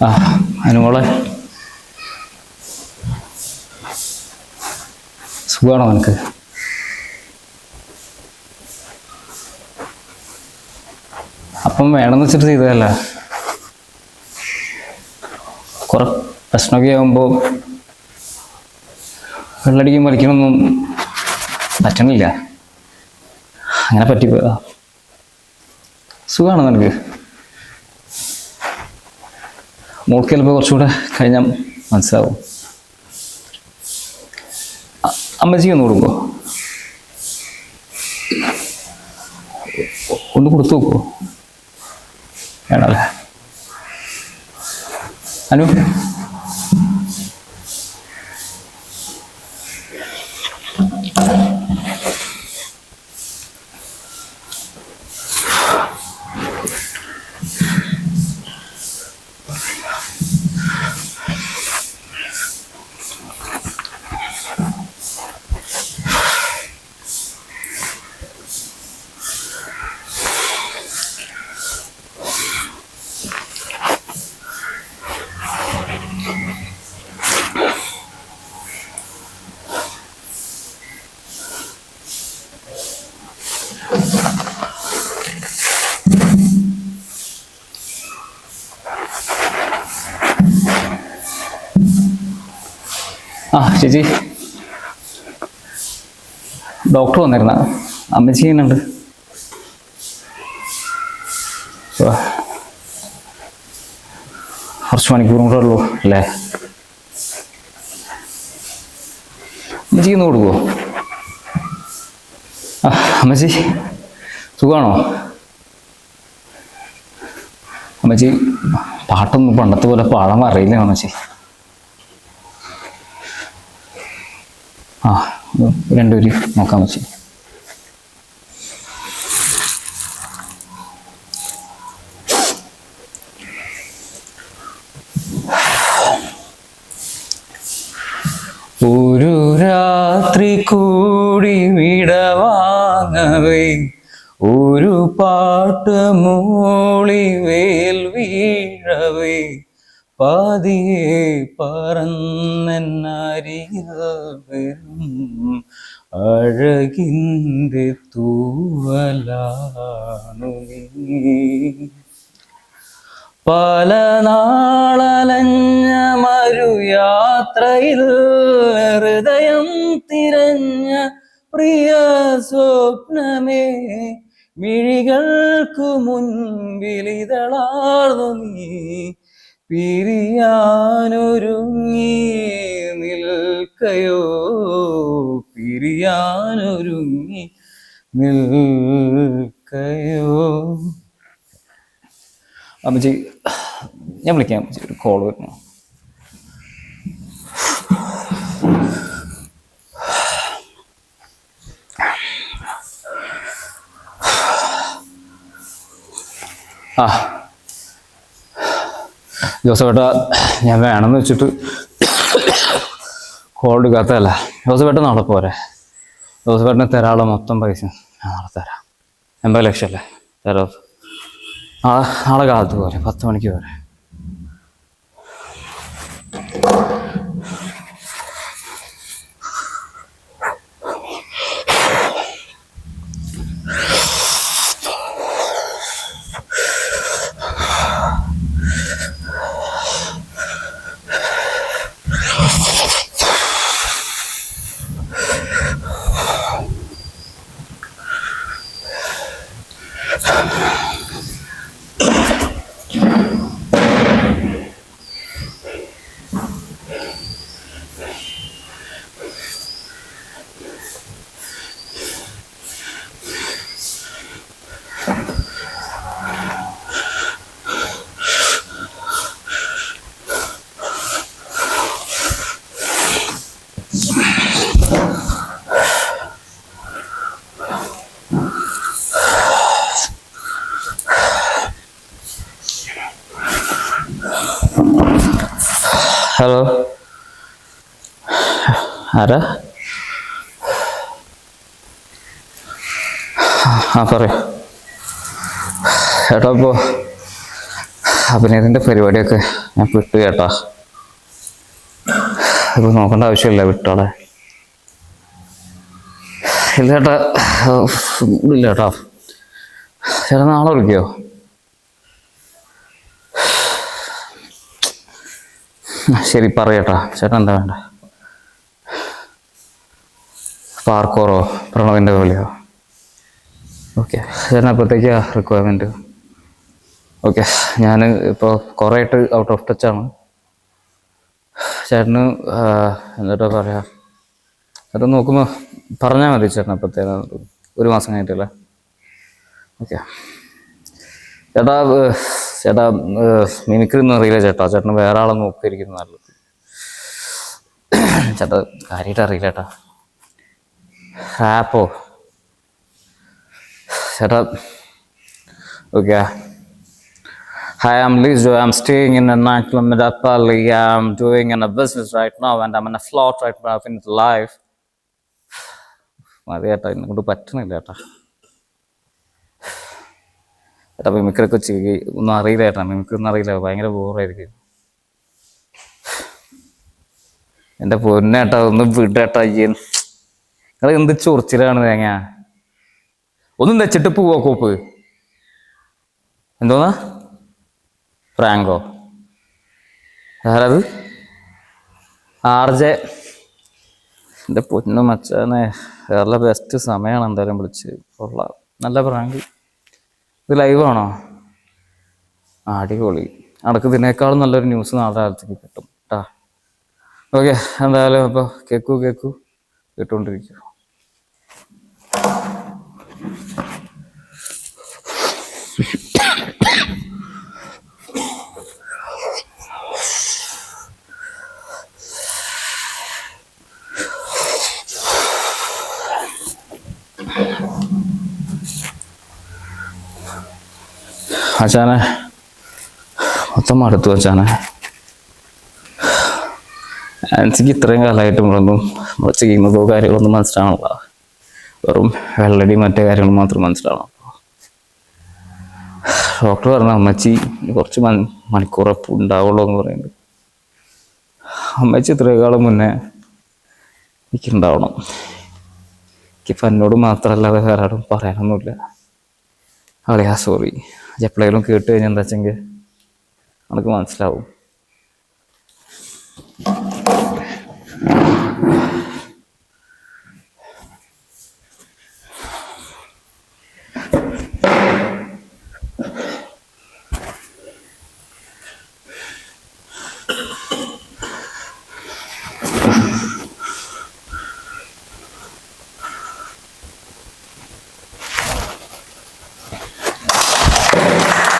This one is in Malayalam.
ആ അനുമോളെ സുഖമാണോ നിനക്ക്? അപ്പം വേണമെന്ന് വെച്ചിട്ട് ചെയ്തതല്ല. കുറെ പ്രശ്നമൊക്കെ ആകുമ്പോൾ വെള്ളടിക്കും വലിക്കണമൊന്നും പറ്റണില്ല. അങ്ങനെ പറ്റിപ്പോയതാ. സുഖമാണോ നിനക്ക്? മോൾക്ക് ചിലപ്പോൾ കുറച്ചുകൂടെ കഴിഞ്ഞാൽ മനസ്സിലാവും. അമ്മച്ചിക്ക് ഒന്ന് കൊടുക്കുമോ? ഒന്ന് കൊടുത്തു നോക്കുമോ? വേണമല്ലേ? അനു ആ ചേച്ചി, ഡോക്ടർ വന്നിരുന്ന അമ്മച്ചി ചെയ്യുന്നുണ്ട്. കുറച്ച് മണിക്കൂറും കൂടെ ഉള്ളൂ അല്ലേ? അമ്മച്ചിക്ക് ഒന്ന് കൊടുക്കുമോ? ആ അമ്മച്ചി സുഖമാണോ? അമ്മച്ചി പാട്ടൊന്നും പണ്ടത്തെ പോലെ പാടാൻ അറിയില്ല അമ്മച്ചി. ആ രണ്ടുപേരും നോക്കാം വെച്ച്. ഒരു രാത്രി കൂടി വിടവാങ്ങവേ ഒരു പാട്ട് മൂളി വേൽ വീഴവേ പാതിയെ പറന്നരിയും അഴകിൻ്റെ തൂവലാണു നീ. പല നാളലഞ്ഞ മരുയാത്രയിൽ ഹൃദയം തിരഞ്ഞ പ്രിയ സ്വപ്നമേ മിഴികൾക്കു മുൻപിലിതളാർന്നു നീ പിരിയാനൊരുങ്ങി നിൽക്കയോ പിരിയാനൊരുങ്ങി നിൽക്കയോ. അമ്മച്ചി ഞാൻ വിളിക്കാം. അമ്മച്ചി ഒരു കോൾ വരുന്നു. ആ ജോസഫേട്ട, ഞാൻ വേണമെന്ന് വെച്ചിട്ട് കോൾ എടുക്കാത്തതല്ല. ജോസഫേട്ട നാളെ പോരെ? ജോസഫേട്ടന് തരാനുള്ള മൊത്തം പൈസ ഞാൻ നാളെ തരാം. 80 ലക്ഷം അല്ലേ തരാം. നാളെ കാലത്ത് പോരെ, 10 മണിക്ക് പോരെ? ഹലോ, ആരാ? ആ പറയൂ ചേട്ടാ. ഇപ്പോൾ അഭിനയത്തിൻ്റെ പരിപാടിയൊക്കെ ഞാൻ വിട്ടു ചേട്ടാ. ഇപ്പൊ നോക്കേണ്ട ആവശ്യമില്ല, വിട്ടോളെ. ഇല്ല ചേട്ടാ, ഇല്ല ചേട്ടാ. ചേട്ടാ നാളെ വിളിക്കോ? ശരി പറയട്ടാ. ചേട്ടൻ എന്താ വേണ്ട? പാർക്കോറോ പ്രണവിൻ്റെ പോലെയോ? ഓക്കെ. ചേട്ടൻ അപ്പോഴത്തേക്കാ റിക്വയർമെൻറ്റ്? ഓക്കെ. ഞാൻ ഇപ്പോൾ കുറേ ആയിട്ട് ഔട്ട് ഓഫ് ടച്ചാണ്. ചേട്ടന് എന്നിട്ടാ പറയാ, അത് നോക്കുമ്പോൾ പറഞ്ഞാൽ മതി ചേട്ടൻ അപ്പോഴത്തേനും. 1 മാസം കഴിഞ്ഞിട്ടല്ലേ? ഓക്കെ ചേട്ടാ. ചേട്ടാ മിമിക്രി ഒന്നും അറിയില്ല ചേട്ടാ. ചേട്ടന് വേറെ ആളെ നോക്കിയിരിക്കുന്നു നല്ലത്. ചേട്ടാ കാര്യമായിട്ട് അറിയില്ല ചേട്ടാ. റാപ്പോ ചേട്ടാ? Okay. Hi, I'm Lizo. I'm staying in a nightclub in Medapalli. I'm doing in a business right now and I'm in a float right now in life. മതി ചേട്ടാ, ഇന്നുകൊണ്ട് പറ്റണില്ല ചേട്ടാ. ചേട്ടാ മിമിക്രിയൊക്കെ ഒന്നും അറിയില്ല ചേട്ടാ. മിമിക്രി ഒന്നും അറിയില്ല, ഭയങ്കര ബോറായിരിക്കും. എൻ്റെ പൊന്നേട്ടാ ഒന്ന് വിടേട്ടാ. നിങ്ങൾ എന്ത് ചൊറിച്ചിലാണ് തേങ്ങ. ഒന്നും വെച്ചിട്ട് പോവോ കോപ്പ്? എന്തോന്നാ ഫ്രാങ്കോ? ആരത്? RJ. എൻ്റെ പൊന്നു മച്ചാനെ, വേറെ ബെസ്റ്റ് സമയമാണ് എന്തായാലും വിളിച്ച്. കൊള്ളാം, നല്ല പ്രാങ്ക്. ഇത് ലൈവാണോ? അടിപൊളി. അടക്ക് ഇതിനേക്കാളും നല്ലൊരു ന്യൂസ് നാളെ കാലത്തേക്ക് കിട്ടും കേട്ടാ. ഓക്കെ എന്തായാലും അപ്പോൾ കേൾക്കൂ കേട്ടുകൊണ്ടിരിക്കൂ. അച്ഛനെ മൊത്തം മടുത്തു അച്ഛനെ. എനിക്ക് ഇത്രയും കാലമായിട്ട് നമ്മൾ ചെയ്യുന്നതോ കാര്യങ്ങളൊന്നും മനസ്സിലാവണില്ല. വെറും വെള്ളടി മറ്റേ കാര്യങ്ങൾ മാത്രം മനസ്സിലാവണം. ഡോക്ടർ പറഞ്ഞ അമ്മച്ചി കുറച്ച് മണിക്കൂറപ്പ് ഉണ്ടാവുള്ളൂ എന്ന് പറയുന്നത്. അമ്മച്ചി ഇത്രയും കാലം മുന്നേ എനിക്കുണ്ടാവണം. എനിക്കിപ്പോൾ എന്നോട് മാത്രമല്ലാതെ വേറെ ആരും പറയാനൊന്നുമില്ല. അളിയാ സോറി. എപ്പോഴെങ്കിലും കേട്ട് കഴിഞ്ഞാൽ എന്താ വെച്ചെങ്കിൽ നമുക്ക് മനസ്സിലാവും.